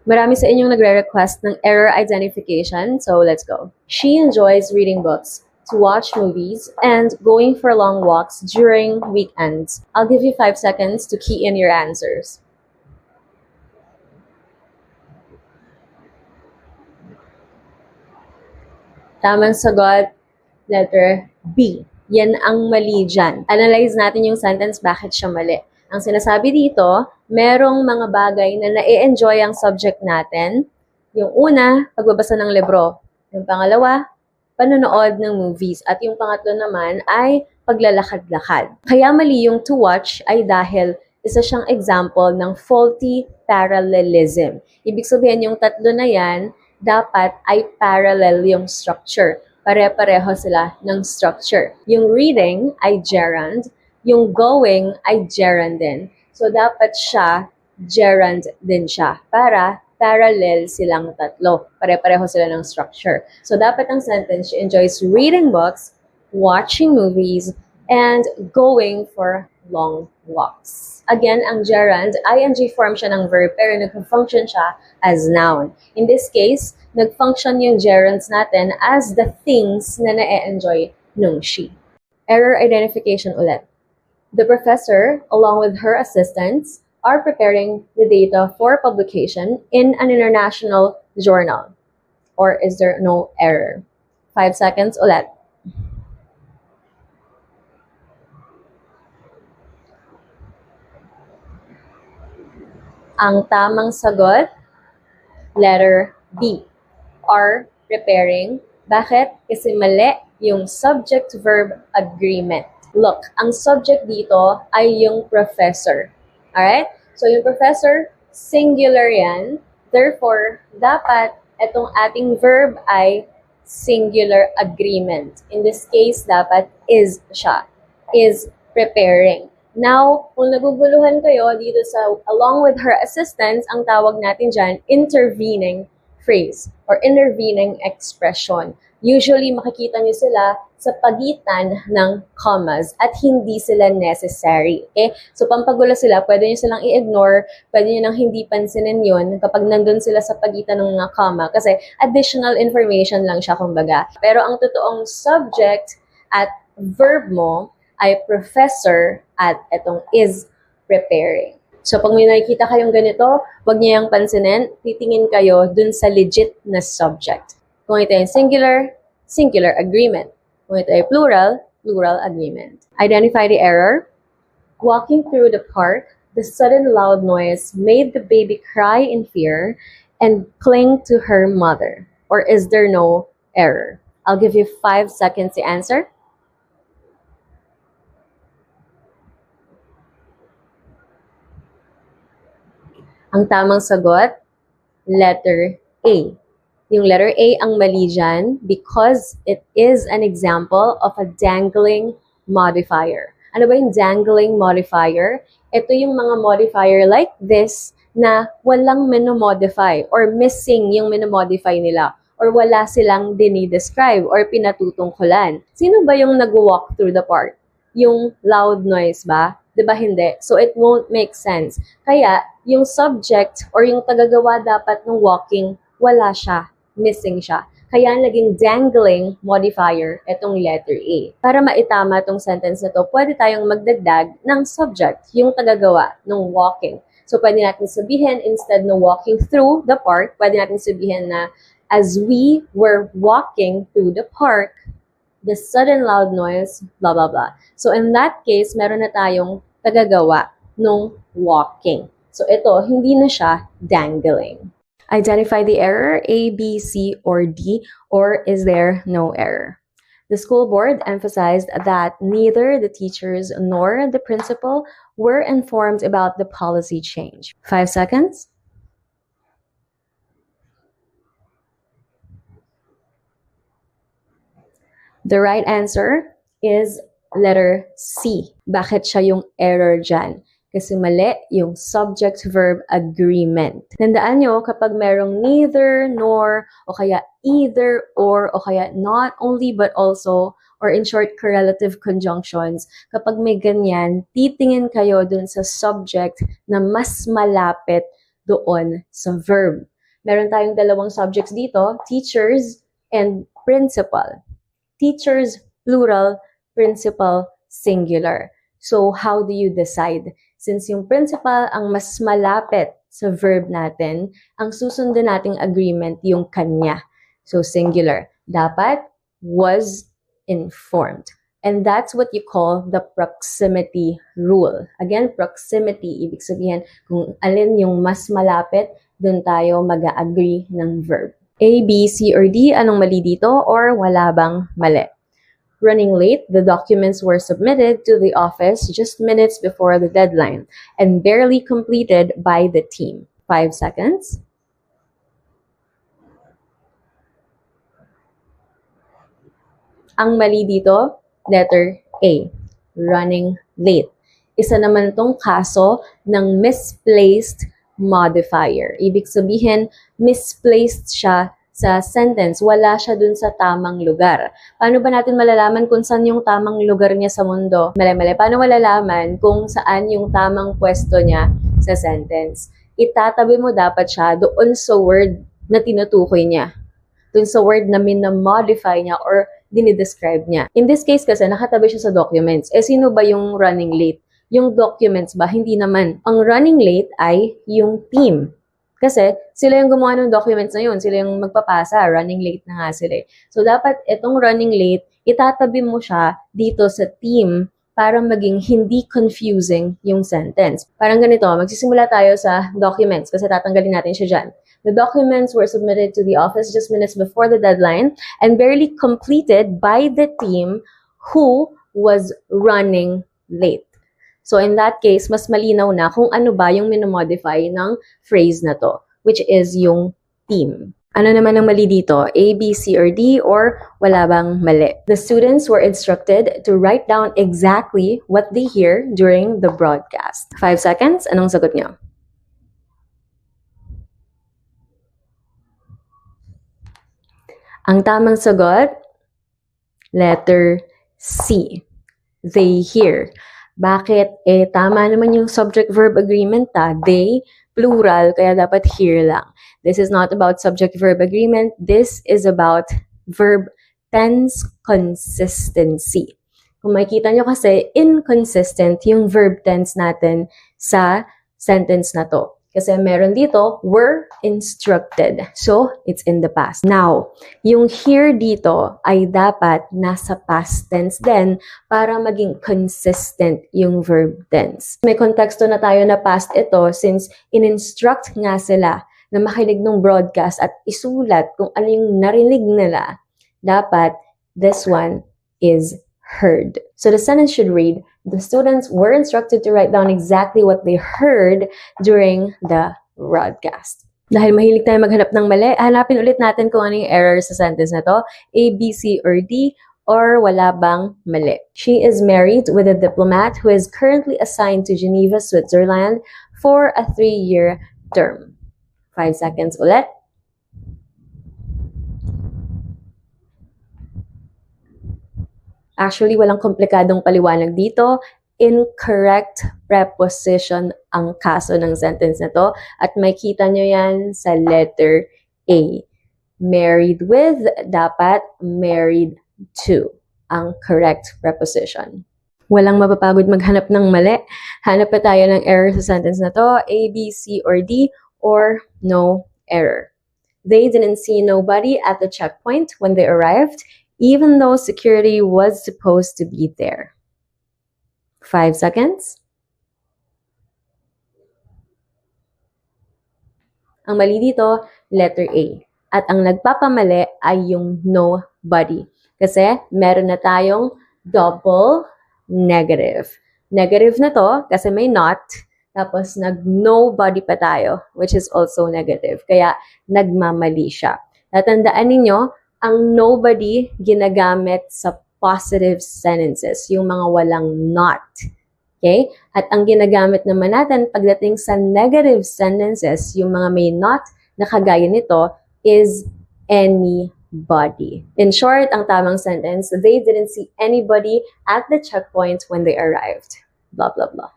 Marami sa inyong nagre-request ng error identification, so let's go. She enjoys reading books, to watch movies, and going for long walks during weekends. I'll give you 5 seconds to key in your answers. Tamang sagot, letter B. Yan ang mali dyan. Analyze natin yung sentence, bakit siya mali. Ang sinasabi dito, merong mga bagay na na-enjoy ang subject natin. Yung una, pagbabasa ng libro. Yung pangalawa, panonood ng movies. At yung pangatlo naman ay paglalakad-lakad. Kaya mali yung to watch ay dahil isa siyang example ng faulty parallelism. Ibig sabihin yung tatlo na yan, dapat ay parallel yung structure. Pare-pareho sila ng structure. Yung reading ay gerund, yung going ay gerund din. So, dapat siya, gerund din siya para parallel silang tatlo. Pare-pareho sila ng structure. So, dapat ang sentence, she enjoys reading books, watching movies, and going for long walks. Again, ang gerund, ing form siya ng verb, pero nag-function siya as noun. In this case, nag-function yung gerunds natin as the things na na-enjoy nung she. Error identification ulit. The professor, along with her assistants, are preparing the data for publication in an international journal. Or is there no error? 5 seconds ulit. Ang tamang sagot, letter B. Are preparing. Bakit? Kasi mali yung subject-verb agreement. Look, ang subject dito ay yung professor. Alright? So, yung professor, singular yan. Therefore, dapat itong ating verb ay singular agreement. In this case, dapat is siya. Is preparing. Now, kung naguguluhan kayo dito sa along with her assistants, ang tawag natin dyan, intervening phrase or intervening expression. Usually, makikita niyo sila sa pagitan ng commas at hindi sila necessary. Okay? So, pampagulo sila, pwede niyo silang i-ignore, pwede niyo nang hindi pansinin yun kapag nandun sila sa pagitan ng mga comma kasi additional information lang siya kumbaga. Pero ang totoong subject at verb mo ay professor at itong is preparing. So, pag may nakikita kayong ganito, huwag niyo yung pansinin, titingin kayo dun sa legit na subject. Kung ito ay singular, singular agreement. Kung ito ay plural, plural agreement. Identify the error. Walking through the park, the sudden loud noise made the baby cry in fear and cling to her mother. Or is there no error? I'll give you 5 seconds to answer. Ang tamang sagot, letter A. Yung letter A ang mali dyan because it is an example of a dangling modifier. Ano ba yung dangling modifier? Ito yung mga modifier like this na walang minomodify or missing yung minomodify nila or wala silang dinidescribe or pinatutungkulan. Sino ba yung nag-walk through the park? Yung loud noise ba? Diba hindi? So it won't make sense. Kaya yung subject or yung tagagawa dapat ng walking, wala siya. Missing siya. Kaya naging dangling modifier itong letter A. Para maitama itong sentence na to, pwede tayong magdagdag ng subject, yung tagagawa ng walking. So pwede natin sabihin, instead na walking through the park, pwede natin sabihin na as we were walking through the park, the sudden loud noise, blah, blah, blah. So in that case, meron na tayong tagagawa nung walking. So ito, hindi na siya dangling. Identify the error, A, B, C, or D, or is there no error? The school board emphasized that neither the teachers nor the principal were informed about the policy change. 5 seconds. The right answer is letter C. Bakit siya yung error dyan? Kasi mali yung subject-verb agreement. Tandaan nyo, kapag merong neither, nor, o kaya either, or, o kaya not only but also, or in short, correlative conjunctions, kapag may ganyan, titingin kayo dun sa subject na mas malapit doon sa verb. Meron tayong dalawang subjects dito, teachers and principal. Teachers, plural, principal, singular. So, how do you decide? Since yung principal ang mas malapit sa verb natin, ang susundin nating agreement yung kanya. So, singular. Dapat was informed. And that's what you call the proximity rule. Again, proximity, ibig sabihin kung alin yung mas malapit, dun tayo mag-agree ng verb. A, B, C, or D, anong mali dito or wala bang mali? Running late, the documents were submitted to the office just minutes before the deadline and barely completed by the team. 5 seconds. Ang mali dito, letter A, running late. Isa naman itong kaso ng misplaced modifier. Ibig sabihin, misplaced siya sa sentence. Wala siya dun sa tamang lugar. Paano ba natin malalaman kung saan yung tamang lugar niya sa mundo? Mali-mali. Paano malalaman kung saan yung tamang pwesto niya sa sentence? Itatabi mo dapat siya doon sa word na tinutukoy niya. Doon sa word na minamodify niya or dinidescribe niya. In this case kasi, nakatabi siya sa documents. Sino ba yung running late? Yung documents ba? Hindi naman. Ang running late ay yung team. Kasi sila yung gumawa ng documents na yun. Sila yung magpapasa. Running late na nga sila. So, dapat itong running late, itatabi mo siya dito sa team para maging hindi confusing yung sentence. Parang ganito, magsisimula tayo sa documents kasi tatanggalin natin siya dyan. The documents were submitted to the office just minutes before the deadline and barely completed by the team who was running late. So in that case, mas malinaw na kung ano ba yung minamodify ng phrase na to, which is yung team. Ano naman ang mali dito? A, B, C, or D, or wala bang mali? The students were instructed to write down exactly what they hear during the broadcast. 5 seconds, anong sagot nyo? Ang tamang sagot, letter C. They hear. Bakit? Tama naman yung subject-verb agreement They, plural, kaya dapat hear lang. This is not about subject-verb agreement. This is about verb tense consistency. Kung makikita nyo kasi, inconsistent yung verb tense natin sa sentence na to. Kasi meron dito, were instructed. So, it's in the past. Now, yung here dito ay dapat nasa past tense din para maging consistent yung verb tense. May konteksto na tayo na past ito since in-instruct nga sila na makinig ng broadcast at isulat kung ano yung narinig nila. Dapat, this one is heard. So the sentence should read, the students were instructed to write down exactly what they heard during the broadcast. Dahil mahilig tayo maghanap ng mali, hanapin ulit natin kung ano yung error sa sentence na to, A, B, C, or D, or wala bang mali. She is married with a diplomat who is currently assigned to Geneva, Switzerland for a 3-year term. 5 seconds ulit. Actually, walang komplikadong paliwanag dito. Incorrect preposition ang kaso ng sentence na to. At makita nyo yan sa letter A. Married with, dapat married to ang correct preposition. Walang mapapagod maghanap ng mali. Hanap pa tayo ng error sa sentence na to. A, B, C, or D, or no error. They didn't see nobody at the checkpoint when they arrived, even though security was supposed to be there. 5 seconds. Ang mali dito, letter A. At ang nagpapamali ay yung nobody. Kasi meron na tayong double negative. Negative na to kasi may not, tapos nag-nobody pa tayo, which is also negative. Kaya nagmamali siya. Tatandaan ninyo, ang nobody ginagamit sa positive sentences, yung mga walang not. Okay? At ang ginagamit naman natin pagdating sa negative sentences, yung mga may not na kagaya nito, is anybody. In short, ang tamang sentence, they didn't see anybody at the checkpoint when they arrived. Blah, blah, blah.